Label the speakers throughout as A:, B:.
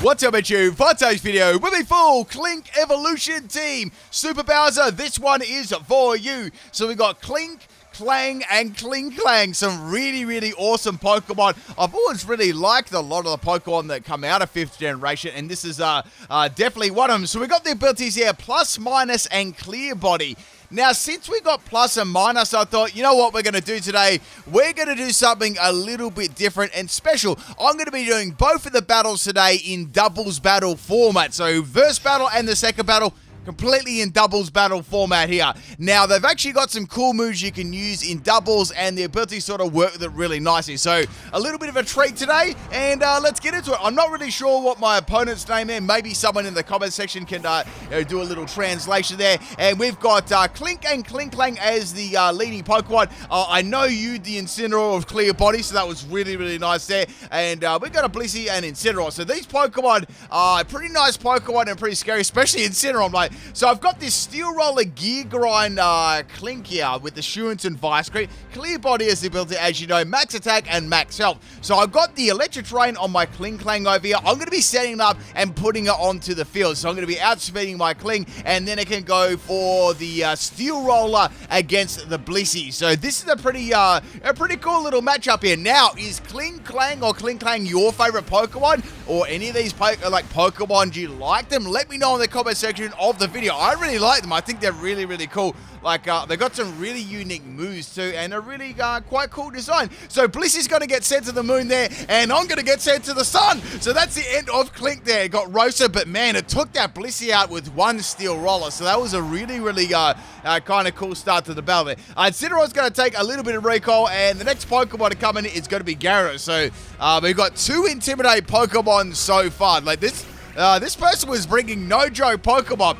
A: What's up, YouTube? For today's video, with a full Klink evolution team. Super Bowser, this one is for you. So we got Klink, Klang, and Klinklang. Some really awesome Pokemon. I've always really liked a lot of the Pokemon that come out of 5th generation, and this is definitely one of them. So we got the abilities here, Plus, Minus, and Clear Body. Now, since we got Plus and Minus, I thought, you know what we're going to do today? We're going to do something a little bit different and special. I'm going to be doing both of the battles today in doubles battle format. So, first battle and the second battle, completely in doubles battle format here. Now, they've actually got some cool moves you can use in doubles, and the ability sort of work with it really nicely. So, a little bit of a treat today, and let's get into it. I'm not really sure what my opponent's name is. Maybe someone in the comment section can do a little translation there. And we've got Klink and Klinklang as the leading Pokemon. I know you, the Incineroar of Clear Body, so that was really nice there. And we've got a Blissey and Incineroar. So these Pokemon are pretty nice Pokemon and pretty scary, especially Incineroar. I'm like, so I've got this Steel Roller Gear Grind Klink here with Assurance and Vice Grip. Clear Body is the ability, as you know, Max Attack and Max Health. So I've got the Electric Terrain on my Klinklang over here. I'm going to be setting it up and putting it onto the field. So I'm going to be outspeeding my Kling, and then it can go for the Steel Roller against the Blissey. So this is a pretty cool little matchup here. Now, is Klinklang or Klinklang your favorite Pokemon? Or any of these Pokemon, do you like them? Let me know in the comment section of the video. I really like them. I think they're really cool. Like, they got some really unique moves too, and a really quite cool design. So Blissey's going to get sent to the moon there, and I'm going to get sent to the sun. So that's the end of Klink there. It got roasted, but man, it took that Blissey out with one Steel Roller. So that was a really kind of cool start to the battle there. Incineroar's going to take a little bit of recoil, and the next Pokemon to come in is going to be Gyarados. So we've got 2 Intimidate Pokemon so far. Like this person was bringing no joke Pokemon.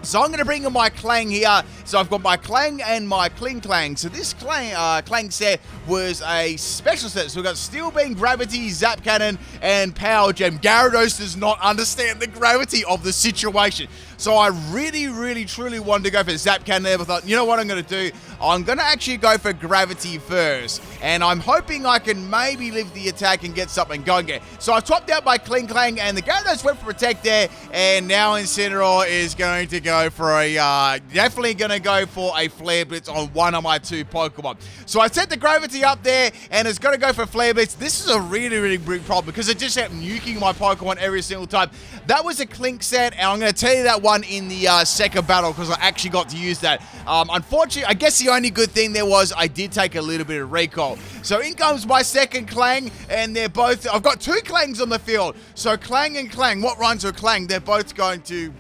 A: So I'm going to bring in my Klang here. So I've got my Klang and my Klinklang. So this Klang set was a special set. So we've got Steel Beam, Gravity, Zap Cannon, and Power Gem. Gyarados does not understand the gravity of the situation. So I really truly wanted to go for Zap Cannon. I thought, you know what I'm going to do? I'm going to actually go for Gravity first. And I'm hoping I can maybe live the attack and get something going here. So I swapped out my Klinklang, and the Gyarados went for Protect there. And now Incineroar is going to go for definitely going to go for a Flare Blitz on one of my 2 Pokemon. So I set the Gravity up there, and it's going to go for Flare Blitz. This is a really big problem because it just kept nuking my Pokemon every single time. That was a Klink set, and I'm going to tell you that one in the second battle because I actually got to use that. Unfortunately, I guess the only good thing there was I did take a little bit of recoil. So in comes my second Klang, and they're both, I've got 2 Klangs on the field. So Klang and Klang, what runs with Klang? They're both going to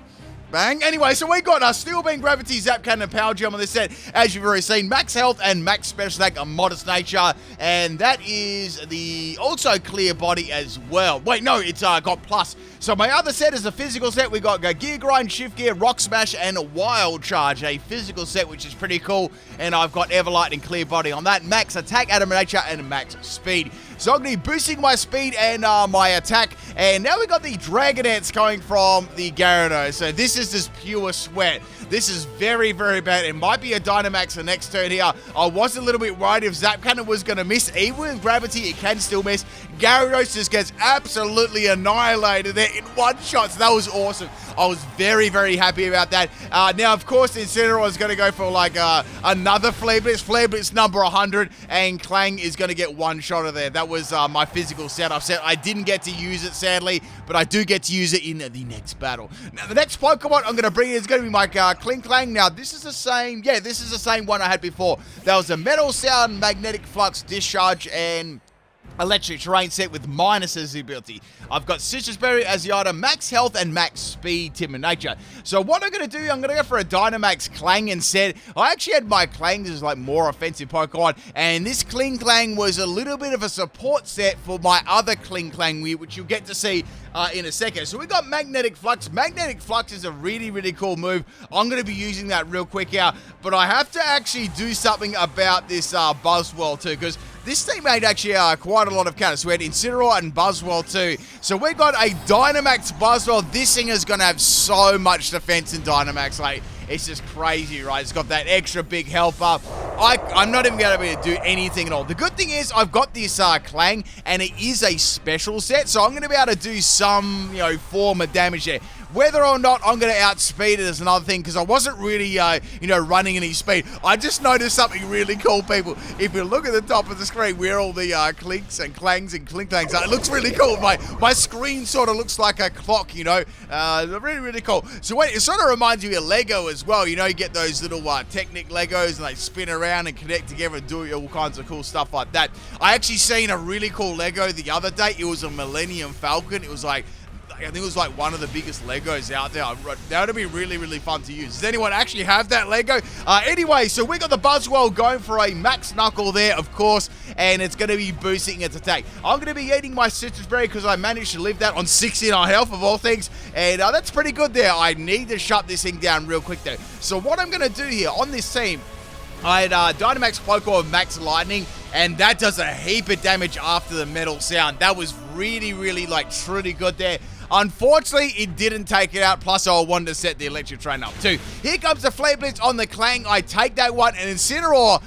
A: bang. Anyway, so we got Steel Beam, Gravity, Zap Cannon, and Power Gem on this set. As you've already seen, Max Health and Max Special Attack, a Modest Nature. And that is the also Clear Body as well. Wait, no, it's got Plus. So my other set is a physical set. We got Gear Grind, Shift Gear, Rock Smash, and Wild Charge. A physical set, which is pretty cool. And I've got Everlight and Clear Body on that. Max Attack, Adam Nature, and Max Speed. So I'm going to be boosting my speed and my attack. And now we got the Dragon Dance coming from the Gyarados. So this is just pure sweat. This is very bad. It might be a Dynamax the next turn here. I was a little bit worried if Zap Cannon was going to miss. Even with Gravity, it can still miss. Gyarados just gets absolutely annihilated there in one shot. So that was awesome. I was very happy about that. Now, of course, Incineroar is going to go for like another Flare Blitz. Flare Blitz number 100. And Klang is going to get one shot of there. That was my physical setup set. I didn't get to use it, sadly, but I do get to use it in the next battle. Now, the next Pokemon I'm going to bring in is going to be my Klinklang. Now, this is the same one I had before. That was a Metal Sound, Magnetic Flux, Discharge, and Electric Terrain set with Minus as the ability. I've got Citrus Berry as the item, Max Health and Max Speed, Timid Nature. So what I'm going to do, I'm going to go for a Dynamax Klang instead. I actually had my Klangs as like more offensive Pokemon, and this Klinklang was a little bit of a support set for my other Klinklang, which you'll get to see in a second. So we got Magnetic Flux. Magnetic Flux is a really cool move. I'm going to be using that real quick here, but I have to actually do something about this Buzzwell too, because this team made actually quite a lot of counters. So we had Incineroar and Buzzwell too. So we got a Dynamax Buzzwell. This thing is going to have so much defense in Dynamax. Like, It's just crazy, right? It's got that extra big health up. I'm not even going to be able to do anything at all. The good thing is I've got this Klang, and it is a special set, so I'm going to be able to do some, form of damage there. Whether or not I'm going to outspeed it is another thing, because I wasn't really, running any speed. I just noticed something really cool, people. If you look at the top of the screen where all the Klinks and Klangs and Klinklangs are, it looks really cool. My screen sort of looks like a clock, really, really cool. So wait, it sort of reminds me of Lego as well. You get those little Technic Legos, and they spin around and connect together and do all kinds of cool stuff like that. I actually seen a really cool Lego the other day. It was a Millennium Falcon. It was I think it was one of the biggest Legos out there. That would be really, really fun to use. Does anyone actually have that Lego? Anyway, so we got the Buzzwell going for a max knuckle there, of course, and it's going to be boosting its attack. I'm going to be eating my citrus berry because I managed to live that on 69 health of all things, and that's pretty good there. I need to shut this thing down real quick though. So what I'm going to do here on this team, I had Dynamax Poké of Max Lightning, and that does a heap of damage after the metal sound. That was really, really, truly good there. Unfortunately, it didn't take it out, plus I wanted to set the electric train up too. Here comes the Flare Blitz on the Klang. I take that one, and Incineroar,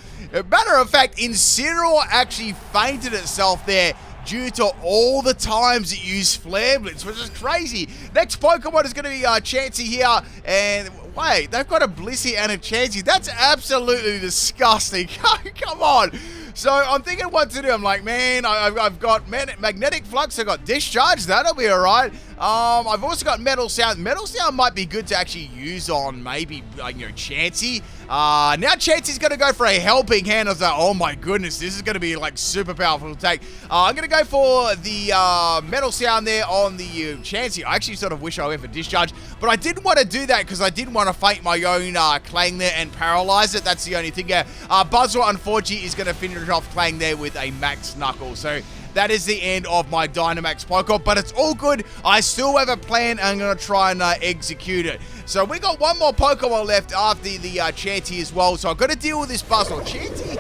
A: matter of fact, Incineroar actually fainted itself there due to all the times it used Flare Blitz, which is crazy. Next Pokemon is going to be Chansey here, and wait, they've got a Blissey and a Chansey. That's absolutely disgusting. Come on. So I'm thinking what to do. I'm like, man, I've got Magnetic Flux, I've got Discharge, that'll be alright. I've also got Metal Sound. Metal Sound might be good to actually use on maybe, Chansey. Now Chansey's going to go for a Helping Hand. I was like, oh my goodness, this is going to be super powerful attack. I'm going to go for the Metal Sound there on the Chansey. I actually sort of wish I went for Discharge, but I didn't want to do that because I didn't want to faint my own Klang there and paralyze it. That's the only thing there. Buzzwell, unfortunately, is going to finish off Klang there with a Max Knuckle. So that is the end of my Dynamax Poké, but it's all good. I still have a plan, and I'm going to try and execute it. So we got one more Pokemon left after the Chansey as well, so I've got to deal with this Buzzwell. Chansey,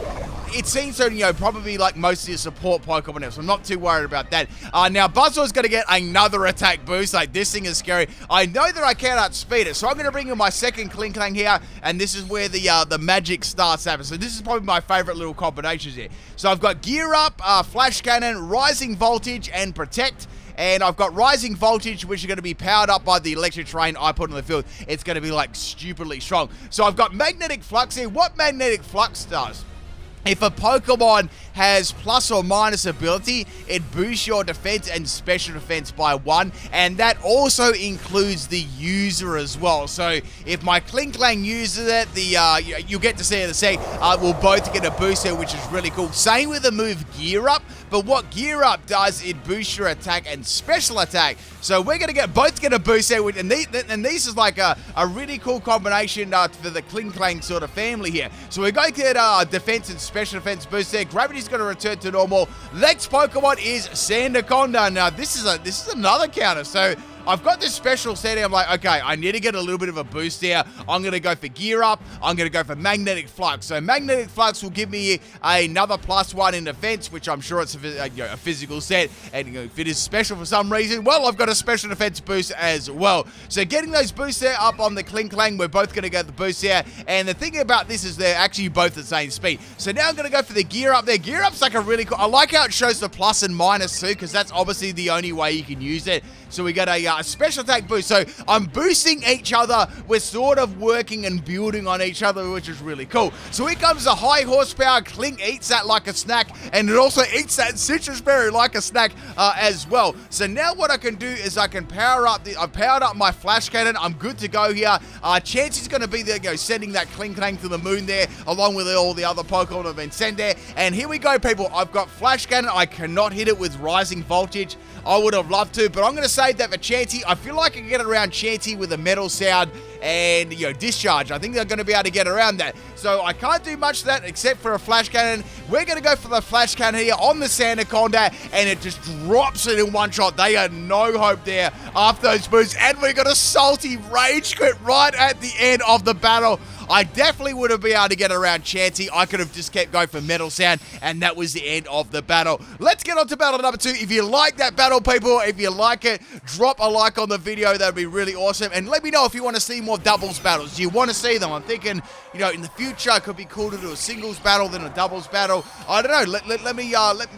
A: it seems to, probably like most of your support Pokemon now, so I'm not too worried about that. Now, Buzzwell's going to get another attack boost. This thing is scary. I know that I can't outspeed it, so I'm going to bring in my second Klinklang here, and this is where the magic starts happening. So this is probably my favorite little combinations here. So I've got Gear Up, Flash Cannon, Rising Voltage, and Protect. And I've got Rising Voltage, which is going to be powered up by the electric terrain I put on the field. It's going to be stupidly strong. So I've got Magnetic Flux here. What Magnetic Flux does, if a Pokemon has plus or minus ability, it boosts your defense and special defense by 1, and that also includes the user as well. So if my Klinklang uses it, you'll get to see it in a sec, we'll both get a boost there, which is really cool. Same with the move Gear Up, but what Gear Up does, it boosts your attack and special attack. So we're going to both get a boost there, and these is a really cool combination for the Klinklang sort of family here. So we're going to get defense and special defense boost there. Gravity's going to return to normal. Next Pokemon is Sandaconda. Now this is another counter. So I've got this special setting. I'm like, okay, I need to get a little bit of a boost here. I'm going to go for Gear Up. I'm going to go for Magnetic Flux. So Magnetic Flux will give me another +1 in defense, which I'm sure it's a physical set. And if it is special for some reason, well, I've got a special defense boost as well. So getting those boosts there up on the Klinklang, we're both going to get the boost here. And the thing about this is they're actually both the same speed. So now I'm going to go for the Gear Up there. Gear Up's a really cool. I like how it shows the plus and minus too, because that's obviously the only way you can use it. So we got a special attack boost. So I'm boosting each other. We're sort of working and building on each other, which is really cool. So here comes the high horsepower. Klink eats that like a snack, and it also eats that citrus berry like a snack as well. So now what I can do is I can power up I've powered up my Flash Cannon. I'm good to go here. Chansey's going to be there, sending that Klinklang to the moon there, along with all the other Pokemon that have been sent there. And here we go, people. I've got Flash Cannon. I cannot hit it with Rising Voltage. I would have loved to, but I'm going to save that for Chansey. I feel like I can get around Chansey with a Metal Sound and, Discharge. I think they're going to be able to get around that. So I can't do much of that except for a Flash Cannon. We're going to go for the Flash Cannon here on the Sandaconda, and it just drops it in one shot. They had no hope there after those boosts, and we got a salty Rage Quit right at the end of the battle. I definitely would have been able to get around Chansey. I could have just kept going for Metal Sound, and that was the end of the battle. Let's get on to battle number 2. If you like that battle, people, if you like it, drop a like on the video. That would be really awesome. And let me know if you want to see more more doubles battles? Do you want to see them? I'm thinking, you know, in the future, it could be cool to do a singles battle than a doubles battle. I don't know. Let me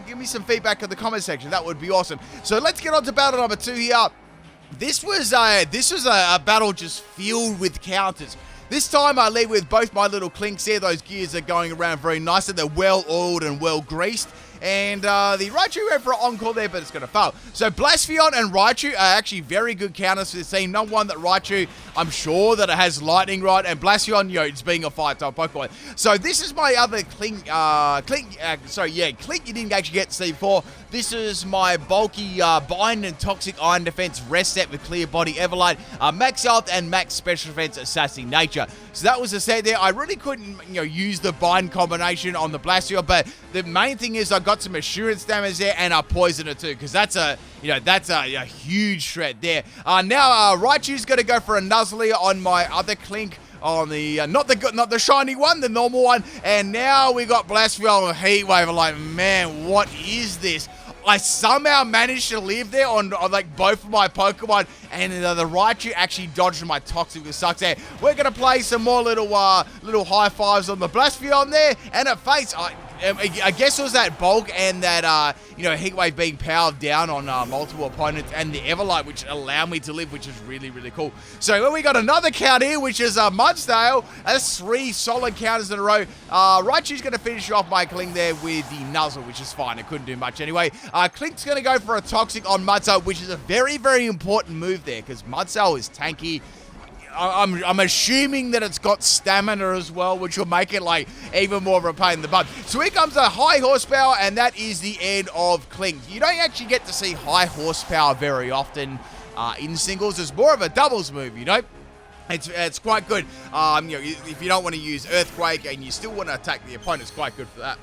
A: give me some feedback in the comment section. That would be awesome. So let's get on to battle number 2 here. This was a battle just filled with counters. This time I lead with both my little Klinks here. Those gears are going around very nicely. They're well oiled and well greased. And the Raichu went for an encore there, but it's going to fail. So Blaspheon and Raichu are actually very good counters for this team. Number one, that Raichu, I'm sure that it has Lightning Rod, and Blaspheon, you know, it's being a fire-type Pokemon. So this is my other Klink you didn't actually get to see before. This is my bulky Bind and Toxic Iron Defense rest set with Clear Body Everlight, Max Health, and Max Special Defense Assassin Nature. So that was the set there. I really couldn't, you know, use the Bind combination on the Blaspheon, but the main thing is I got some assurance damage there, and I poisoned it too, because that's a huge threat there. Now Raichu's going to go for a Nuzzle on my other Klink, on the not the shiny one, the normal one. And now we got Blaspheon with Heat Wave. I'm like, man, what is this? I somehow managed to live there on like both of my Pokemon, and the Raichu actually dodged my Toxic, which sucks there. We're gonna play some more little high fives on the Blaspheon there, and at face, I guess it was that bulk and that Heat Wave being powered down on multiple opponents, and the Everlight, which allowed me to live, which is really, really cool. So when we got another count here, which is Mudsdale. That's 3 solid counters in a row. Raichu's going to finish off my Kling there with the Nuzzle, which is fine. It couldn't do much anyway. Klink's going to go for a Toxic on Mudsdale, which is a very, very important move there, because Mudsdale is tanky. I'm assuming that it's got stamina as well, which will make it like even more of a pain in the butt. So here comes a high horsepower, and that is the end of Klink. You don't actually get to see high horsepower very often in singles. It's more of a doubles move, you know. It's quite good. If you don't want to use Earthquake and you still want to attack the opponent, it's quite good for that.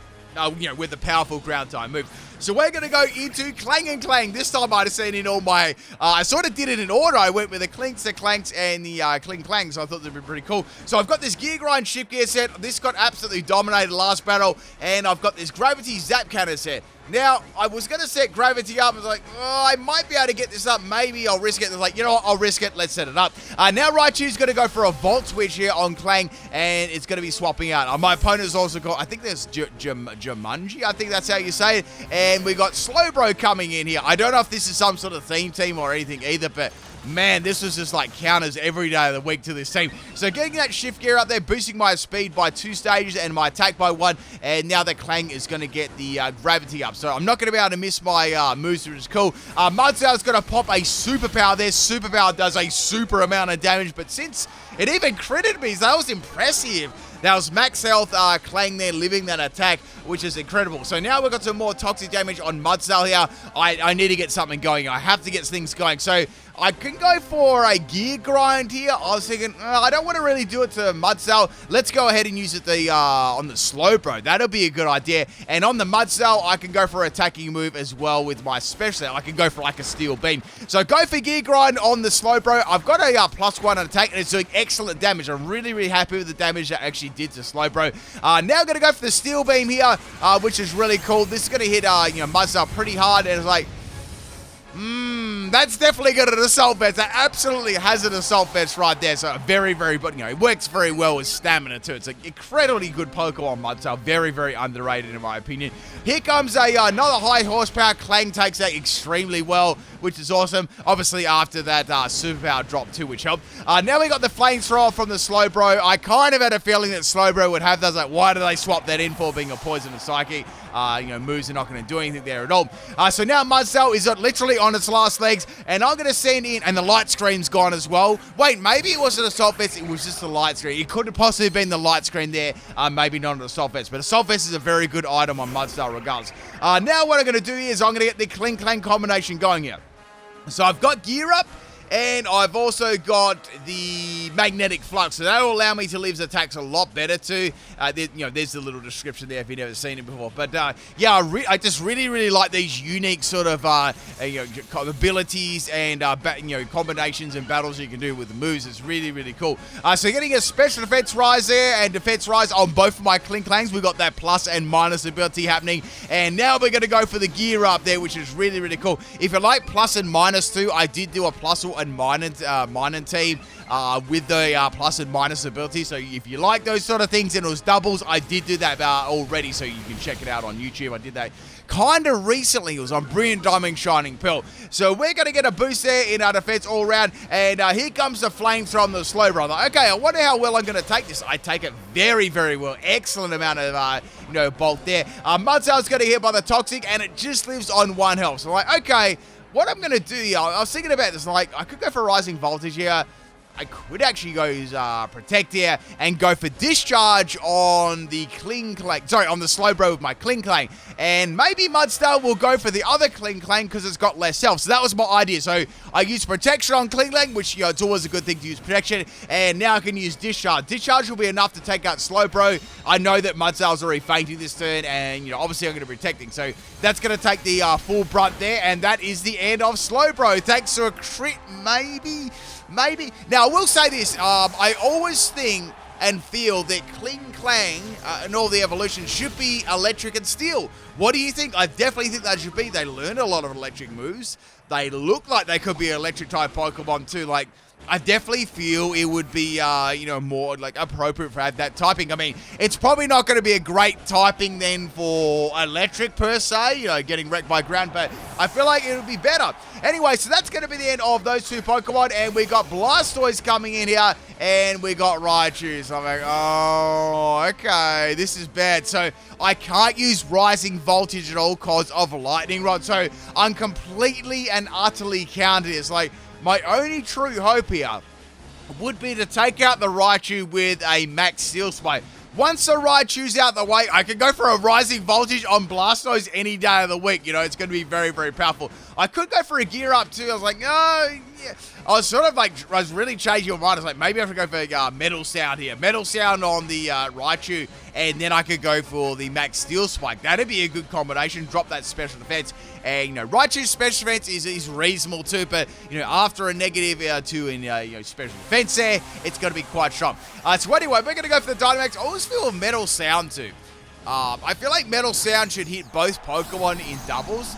A: With the powerful ground type move. So we're going to go into Klang and Klang. This time I'd have seen in all my... I sort of did it in order. I went with the Klinks, the Klanks, and the Klinklangs. So I thought that'd be pretty cool. So I've got this Gear Grind Shift Gear set. This got absolutely dominated last battle. And I've got this Gravity Zap Cannon set. Now, I was going to set Gravity up. I was like, oh, I might be able to get this up. Maybe I'll risk it. I was like, you know what? I'll risk it. Let's set it up. Now Raichu's going to go for a Volt Switch here on Klang, and it's going to be swapping out. My opponent's also got, I think there's Jumanji. I think that's how you say it. And we got Slowbro coming in here. I don't know if this is some sort of theme team or anything either, but... man, this was just like counters every day of the week to this team. So getting that shift gear up there, boosting my speed by 2 stages and my attack by 1. And now that Klang is going to get the gravity up. So I'm not going to be able to miss my moves, which is cool. Mudsdale's going to pop a superpower there. Superpower does a super amount of damage. But since it even critted me, so that was impressive. That was max health, Klang there living that attack, which is incredible. So now we've got some more toxic damage on Mudsdale here. I need to get something going. I have to get things going. So I can go for a Gear Grind here. I was thinking, I don't want to really do it to Mudsdale. Let's go ahead and use it on the Slowbro. That'll be a good idea. And on the Mudsdale, I can go for an attacking move as well with my special. I can go for like a Steel Beam. So go for Gear Grind on the Slowbro. I've got a +1 on attack, and it's doing excellent damage. I'm really, really happy with the damage that actually did to Slowbro. Now I'm going to go for the Steel Beam here, which is really cool. This is going to hit Mudsdale pretty hard, and it's like, that's definitely got an Assault Vest. That absolutely has an Assault Vest right there. So very, very, but it works very well with stamina too. It's an incredibly good Pokemon Mudsdale. Very, very underrated in my opinion. Here comes another high horsepower. Klang takes that extremely well, which is awesome. Obviously after that superpower drop too, which helped. Now we got the Flamethrower from the Slowbro. I kind of had a feeling that Slowbro would have those. Like, why do they swap that in for being a Poisonous Psychic? Moves are not going to do anything there at all. So now Mudsdale is literally on its last legs, and I'm going to send in, and the light screen's gone as well. Wait, maybe it wasn't Assault Vest, it was just the light screen. It could have possibly been the light screen there, maybe not an Assault Vest, but Assault Vest is a very good item on Mudsdale regardless. Now what I'm going to do is I'm going to get the Klinklang combination going here. So I've got Gear Up, and I've also got the Magnetic Flux, so that will allow me to leave his attacks a lot better too. There's the little description there if you've never seen it before. But I just really, really like these unique sort of abilities and combinations and battles you can do with the moves. It's really, really cool. So getting a Special Defense Rise there and Defense Rise on both of my Klinklangs. We've got that plus and minus ability happening. And now we're going to go for the Gear Up there, which is really, really cool. If you like plus and minus too, I did do a plus or and Minun team with the plus and minus ability. So if you like those sort of things and it was doubles, I did do that already, so you can check it out on YouTube. I did that kind of recently. It was on Brilliant Diamond Shining Pearl. So we're going to get a boost there in our defense all around. And here comes the flames from the slow brother. Okay, I wonder how well I'm going to take this. I take it very, very well. Excellent amount of bulk there. Mudsail's going to hit by the toxic, and it just lives on 1 health. So I'm like, okay, what I'm going to do here, I was thinking about this. Like, I could go for rising voltage here. I could actually go protect here and go for discharge on the Klinklang. Sorry, on the slow bro with my Klinklang. And maybe Mudstar will go for the other Klinklang because it's got less health. So that was my idea. So I used protection on Klinklang, which it's always a good thing to use protection. And now I can use discharge. Discharge will be enough to take out slow bro. I know that Mudstar's already fainting this turn, and obviously I'm going to be protecting. So that's going to take the full brunt there, and that is the end of slow bro. Thanks to a crit, maybe. Now, I will say this. I always think and feel that Klinklang and all the evolutions should be electric and steel. What do you think? I definitely think they should be. They learn a lot of electric moves. They look like they could be electric type Pokemon too. Like, I definitely feel it would be, more like appropriate for that typing. I mean, it's probably not going to be a great typing then for electric per se, getting wrecked by ground, but I feel like it would be better. Anyway, so that's going to be the end of those two Pokemon, and we got Blastoise coming in here, and we got Raichu. So I'm like, oh, okay, this is bad. So I can't use Rising Voltage at all because of Lightning Rod. So I'm completely and utterly countered. It's like, my only true hope here would be to take out the Raichu with a Max Steel Spike. Once the Raichu's out the way, I can go for a Rising Voltage on Blastoise any day of the week. It's going to be very, very powerful. I could go for a Gear Up too. I was like, no, yeah. I was really changing your mind. I was like, maybe I should go for Metal Sound here. Metal Sound on the Raichu, and then I could go for the Max Steel Spike. That'd be a good combination. Drop that special defense. And, Raichu's special defense is reasonable too, but, after a negative 2 in, special defense there, it's going to be quite strong. So anyway, we're going to go for the Dynamax. I always feel a Metal Sound too. I feel like Metal Sound should hit both Pokemon in doubles.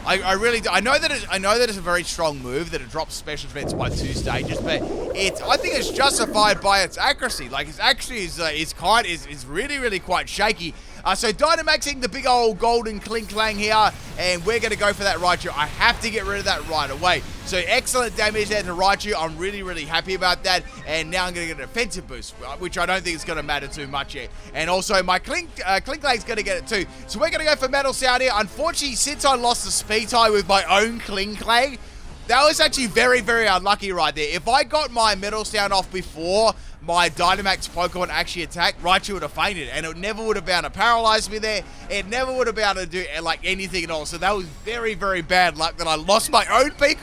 A: I really do. I know that it's a very strong move that it drops special defense by 2 stages, but I think it's justified by its accuracy. Like, its accuracy is really, really quite shaky. So Dynamaxing the big old golden Klinklang here, and we're going to go for that Raichu. I have to get rid of that right away. So excellent damage there to Raichu. I'm really, really happy about that. And now I'm going to get a defensive boost, which I don't think is going to matter too much yet. And also my Klinklang's going to get it too. So we're going to go for Metal Sound here. Unfortunately, since I lost the speed tie with my own Klinklang, that was actually very, very unlucky right there. If I got my Metal Sound off before my Dynamax Pokemon actually attacked, Raichu would have fainted, and it never would have been able to paralyze me there. It never would have been able to do anything at all. So that was very, very bad luck that I lost my own peak,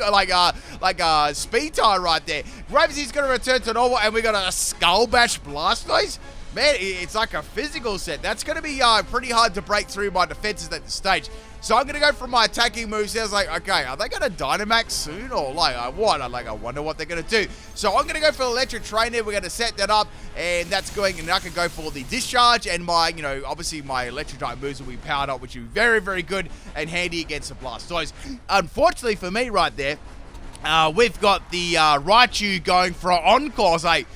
A: speed tie right there. Gravity's going to return to normal, and we got a Skull Bash Blastoise. Man, it's like a physical set. That's going to be pretty hard to break through my defenses at this stage. So I'm going to go for my attacking moves. I was like, okay, are they going to Dynamax soon or what? I wonder what they're going to do. So I'm going to go for Electric Trainer. We're going to set that up, and that's going, and I can go for the Discharge, and my, obviously my Electric type moves will be powered up, which will be very, very good and handy against the Blastoise. Unfortunately for me right there, we've got the Raichu going for an Encore. I was like,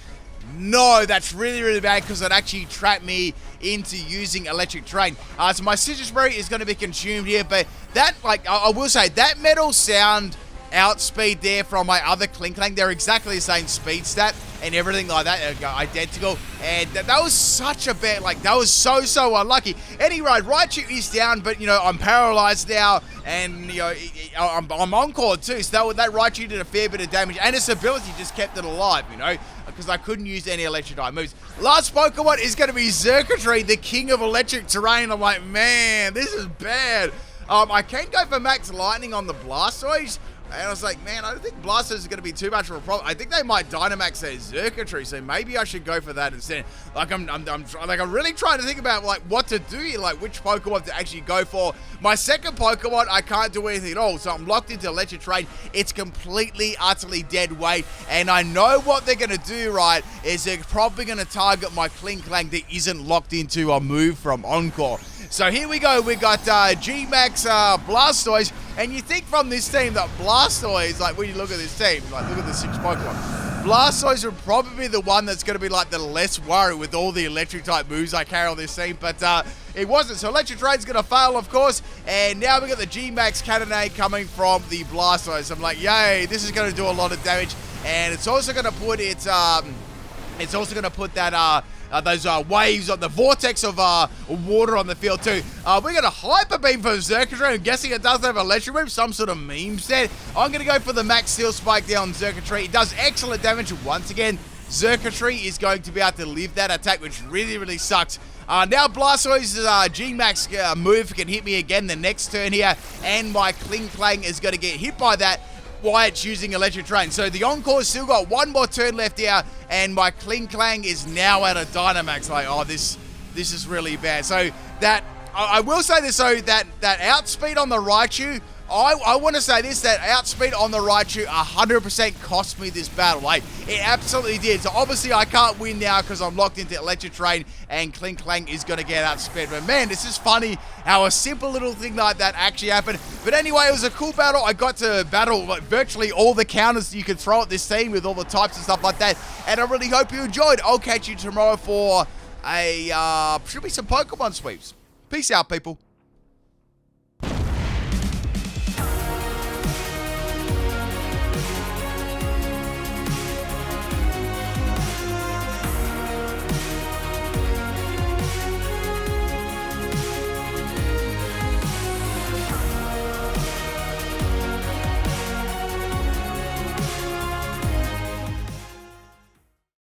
A: no, that's really, really bad because it actually trapped me into using Electric Terrain. So my Citrus Berry is going to be consumed here, but that, I will say, that Metal Sound outspeed there from my other Klinklang, they're exactly the same speed stat and everything like that, identical, and that was such a bad, that was so unlucky. Anyway, Raichu is down, but, I'm paralyzed now, and, I'm Encore too, so that Raichu did a fair bit of damage, and its ability just kept it alive, because I couldn't use any electric type moves. Last Pokemon is going to be Xurkitree, the king of electric terrain. I'm like, man, this is bad. I can go for Max Lightning on the Blastoise, and I was like, man, I don't think Blastoise is going to be too much of a problem. I think they might Dynamax their Xurkitree, so maybe I should go for that instead. I'm really trying to think about what to do here, which Pokemon to actually go for. My second Pokemon, I can't do anything at all, so I'm locked into Electric Terrain. It's completely, utterly dead weight, and I know what they're going to do, right, is they're probably going to target my Klinklang that isn't locked into a move from Encore. So here we go. We got G-Max Blastoise. And you think from this team that Blastoise, like when you look at this team, like look at the 6 Pokemon, Blastoise would probably be the one that's going to be like the less worry with all the electric type moves I carry on this team. But it wasn't. So Electric Drain's going to fail, of course. And now we got the G-Max Cannonade coming from the Blastoise. I'm like, yay, this is going to do a lot of damage. And it's also going to put its, it's also going to put that, those waves on the vortex of water on the field too. We got a Hyper Beam for Zerkatry. I'm guessing it doesn't have electric move, some sort of meme set. I'm going to go for the Max Steel Spike there on Zerkatry. It does excellent damage once again. Zerkatry is going to be able to live that attack, which really, really sucks. Now Blastoise's G-Max move can hit me again the next turn here, and my Klinklang is going to get hit by that while it's using Electric Drain. So the Encore's still got one more turn left here, and my Klinklang is now out of Dynamax. Like, oh, this is really bad. So that, I will say this, so that outspeed on the Raichu, I want to say this, that outspeed on the Raichu 100% cost me this battle. Like, it absolutely did. So obviously I can't win now because I'm locked into Electric Drain and Klinklang is going to get outspeed. But man, this is funny how a simple little thing like that actually happened. But anyway, it was a cool battle. I got to battle like virtually all the counters you could throw at this team with all the types and stuff like that. And I really hope you enjoyed. I'll catch you tomorrow for should be some Pokemon sweeps. Peace out, people.